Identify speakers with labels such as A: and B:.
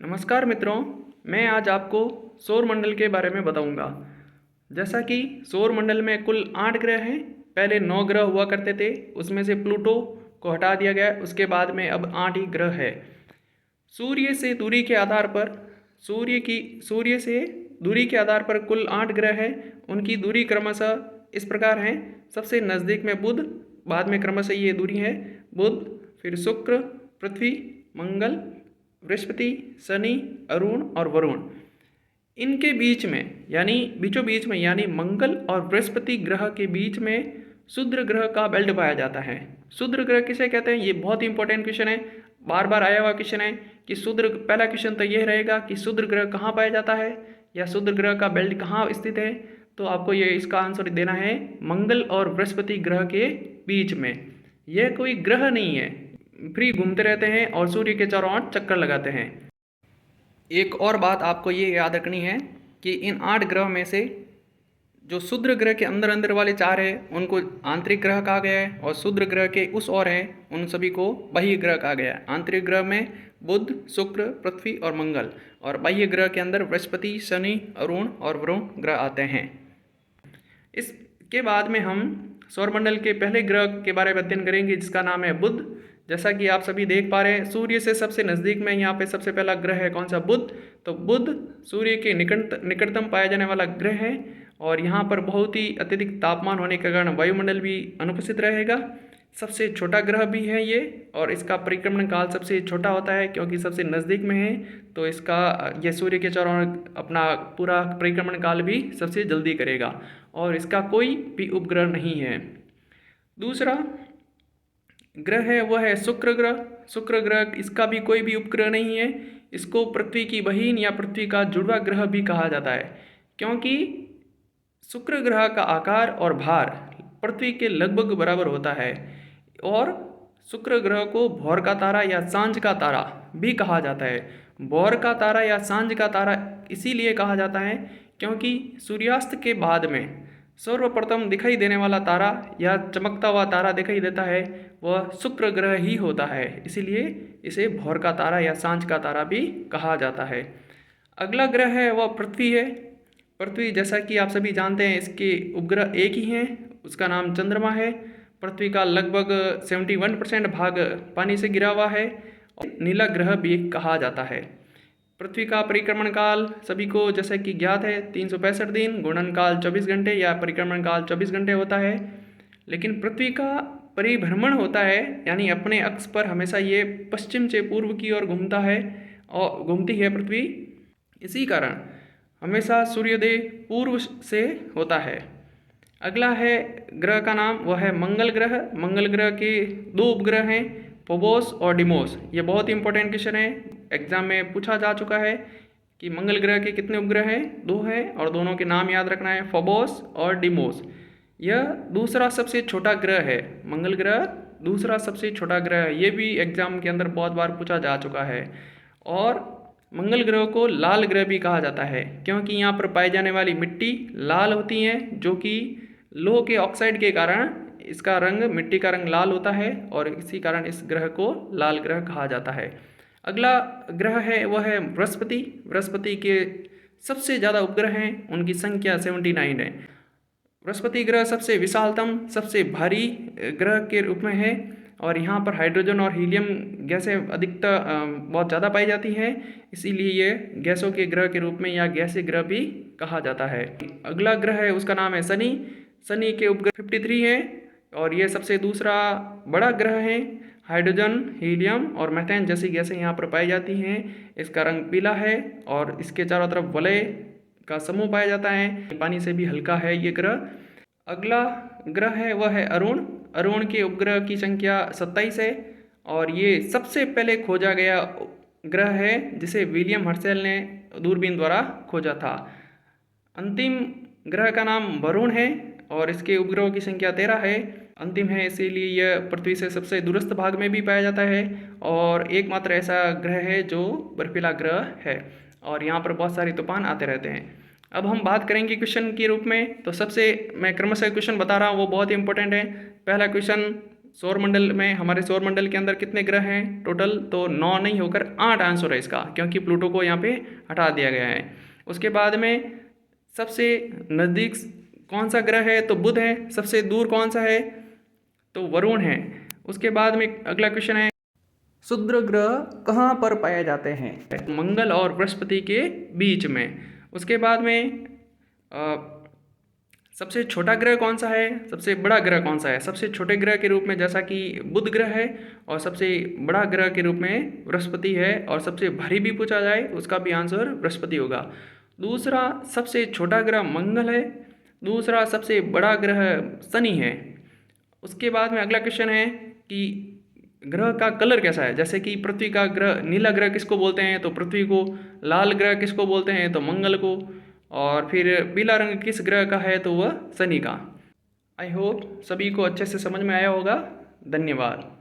A: नमस्कार मित्रों, मैं आज आपको सौर मंडल के बारे में बताऊंगा। जैसा कि सौर मंडल में कुल 8 ग्रह हैं। पहले 9 ग्रह हुआ करते थे, उसमें से प्लूटो को हटा दिया गया। उसके बाद में अब 8 ही ग्रह है। सूर्य से दूरी के आधार पर सूर्य से दूरी के आधार पर कुल 8 ग्रह हैं। उनकी दूरी क्रमशः इस प्रकार हैं। सबसे नज़दीक में बुध, बाद में क्रमशः ये दूरी है बुध, फिर शुक्र, पृथ्वी, मंगल, बृहस्पति, शनि, अरुण और वरुण। इनके बीच में बीचों बीच में यानी मंगल और बृहस्पति ग्रह के बीच में शूद्र ग्रह का बेल्ट पाया जाता है। शूद्र ग्रह किसे कहते हैं? ये बहुत इंपॉर्टेंट क्वेश्चन है, बार बार आया हुआ क्वेश्चन है कि पहला क्वेश्चन तो ये रहेगा कि शूद्र ग्रह कहाँ पाया जाता है या शूद्र ग्रह का बेल्ट कहाँ स्थित है। तो आपको ये इसका आंसर देना है मंगल और बृहस्पति ग्रह के बीच में। यह कोई ग्रह नहीं है, फ्री घूमते रहते हैं और सूर्य के चारों ओर चक्कर लगाते हैं। एक और बात आपको ये याद रखनी है कि इन 8 ग्रह में से जो शूद्र ग्रह के अंदर अंदर वाले 4 हैं उनको आंतरिक ग्रह कहा गया है, और शूद्र ग्रह के उस ओर हैं उन सभी को बाह्य ग्रह कहा गया है। आंतरिक ग्रह में बुध, शुक्र, पृथ्वी और मंगल, और बाह्य ग्रह के अंदर बृहस्पति, शनि, अरुण और वरुण ग्रह आते हैं। इसके बाद में हम सौरमंडल के पहले ग्रह के बारे में अध्ययन करेंगे, जिसका नाम है बुध। जैसा कि आप सभी देख पा रहे हैं, सूर्य से सबसे नज़दीक में यहाँ पे सबसे पहला ग्रह है कौन सा? बुध। तो बुध सूर्य के निकटतम पाया जाने वाला ग्रह है, और यहाँ पर बहुत ही अत्यधिक तापमान होने के कारण वायुमंडल भी अनुपस्थित रहेगा। सबसे छोटा ग्रह भी है ये, और इसका परिक्रमण काल सबसे छोटा होता है क्योंकि सबसे नज़दीक में है। तो ये सूर्य के चारों ओर अपना पूरा परिक्रमण काल भी सबसे जल्दी करेगा, और इसका कोई भी उपग्रह नहीं है। दूसरा ग्रह है वह है शुक्र ग्रह। शुक्र ग्रह, इसका भी कोई भी उपग्रह नहीं है। इसको पृथ्वी की बहिन या पृथ्वी का जुड़वा ग्रह भी कहा जाता है, क्योंकि शुक्र ग्रह का आकार और भार पृथ्वी के लगभग बराबर होता है। और शुक्र ग्रह को भौर का तारा या सांझ का तारा भी कहा जाता है। भौर का तारा या सांझ का तारा इसीलिए कहा जाता है क्योंकि सूर्यास्त के बाद में सर्वप्रथम दिखाई देने वाला तारा या चमकता हुआ तारा दिखाई देता है वह शुक्र ग्रह ही होता है, इसीलिए इसे भौर का तारा या सांझ का तारा भी कहा जाता है। अगला ग्रह है वह पृथ्वी है। पृथ्वी, जैसा कि आप सभी जानते हैं, इसके उपग्रह एक ही हैं, उसका नाम चंद्रमा है। पृथ्वी का लगभग 71% भाग पानी से घिरा हुआ है, और नीला ग्रह भी कहा जाता है। पृथ्वी का परिक्रमण काल सभी को जैसे कि ज्ञात है 365 दिन, घूर्णन काल 24 घंटे या परिक्रमण काल 24 घंटे होता है। लेकिन पृथ्वी का परिभ्रमण होता है, यानी अपने अक्ष पर हमेशा ये पश्चिम से पूर्व की ओर घूमता है और घूमती है पृथ्वी। इसी कारण हमेशा सूर्योदय पूर्व से होता है। अगला है ग्रह का नाम, वह है मंगल ग्रह। मंगल ग्रह के 2 उपग्रह हैं, फोबोस और डिमोस। ये बहुत इंपॉर्टेंट क्वेश्चन है, एग्जाम में पूछा जा चुका है कि मंगल ग्रह के कितने उपग्रह हैं? 2 हैं, और दोनों के नाम याद रखना है, फोबोस और डिमोस। यह दूसरा सबसे छोटा ग्रह है। मंगल ग्रह दूसरा सबसे छोटा ग्रह है, ये भी एग्जाम के अंदर बहुत बार पूछा जा चुका है। और मंगल ग्रह को लाल ग्रह भी कहा जाता है क्योंकि यहाँ पर पाई जाने वाली मिट्टी लाल होती है, जो कि लोह के ऑक्साइड के कारण इसका रंग, मिट्टी का रंग लाल होता है, और इसी कारण इस ग्रह को लाल ग्रह कहा जाता है। अगला ग्रह है वह है बृहस्पति। बृहस्पति के सबसे ज़्यादा उपग्रह हैं, उनकी संख्या 79 है। बृहस्पति ग्रह सबसे विशालतम, सबसे भारी ग्रह के रूप में है, और यहाँ पर हाइड्रोजन और हीलियम गैसें अधिकतर बहुत ज़्यादा पाई जाती हैं, इसीलिए ये गैसों के ग्रह के रूप में या गैसीय ग्रह भी कहा जाता है। अगला ग्रह है उसका नाम है शनि। शनि के उपग्रह 53 हैं, और ये सबसे दूसरा बड़ा ग्रह है। हाइड्रोजन, हीलियम और मीथेन जैसी गैसें यहाँ पर पाई जाती हैं। इसका रंग पीला है, और इसके चारों तरफ वलय का समूह पाया जाता है। पानी से भी हल्का है ये ग्रह। अगला ग्रह है वह है अरुण। अरुण के उपग्रह की संख्या 27 है, और ये सबसे पहले खोजा गया ग्रह है जिसे विलियम हर्शेल ने दूरबीन द्वारा खोजा था। अंतिम ग्रह का नाम वरुण है, और इसके उपग्रहों की संख्या 13 है। अंतिम है इसीलिए यह पृथ्वी से सबसे दूरस्थ भाग में भी पाया जाता है, और एकमात्र ऐसा ग्रह है जो बर्फीला ग्रह है, और यहाँ पर बहुत सारे तूफान आते रहते हैं। अब हम बात करेंगे क्वेश्चन के रूप में, तो सबसे मैं क्रमशः क्वेश्चन बता रहा हूँ, वो बहुत इंपॉर्टेंट है। पहला क्वेश्चन सौरमंडल में, हमारे सौरमंडल के अंदर कितने ग्रह हैं टोटल, तो 9 नहीं होकर 8 आंसर है इसका, क्योंकि प्लूटो को यहाँ पे हटा दिया गया है। उसके बाद में सबसे नज़दीक कौन सा ग्रह है, तो बुध है। सबसे दूर कौन सा है, तो वरुण है। उसके बाद में अगला क्वेश्चन है, क्षुद्र ग्रह कहाँ पर पाए जाते हैं, मंगल और बृहस्पति के बीच में। उसके बाद में सबसे छोटा ग्रह कौन सा है, सबसे बड़ा ग्रह कौन सा है। सबसे छोटे ग्रह के रूप में जैसा कि बुध ग्रह है, और सबसे बड़ा ग्रह के रूप में बृहस्पति है, और सबसे भारी भी पूछा जाए उसका भी आंसर बृहस्पति होगा। दूसरा सबसे छोटा ग्रह मंगल है, दूसरा सबसे बड़ा ग्रह शनि है। उसके बाद में अगला क्वेश्चन है कि ग्रह का कलर कैसा है, जैसे कि पृथ्वी का ग्रह नीला ग्रह किसको बोलते हैं, तो पृथ्वी को। लाल ग्रह किसको बोलते हैं, तो मंगल को। और फिर पीला रंग किस ग्रह का है, तो वह शनि का। आई होप सभी को अच्छे से समझ में आया होगा। धन्यवाद।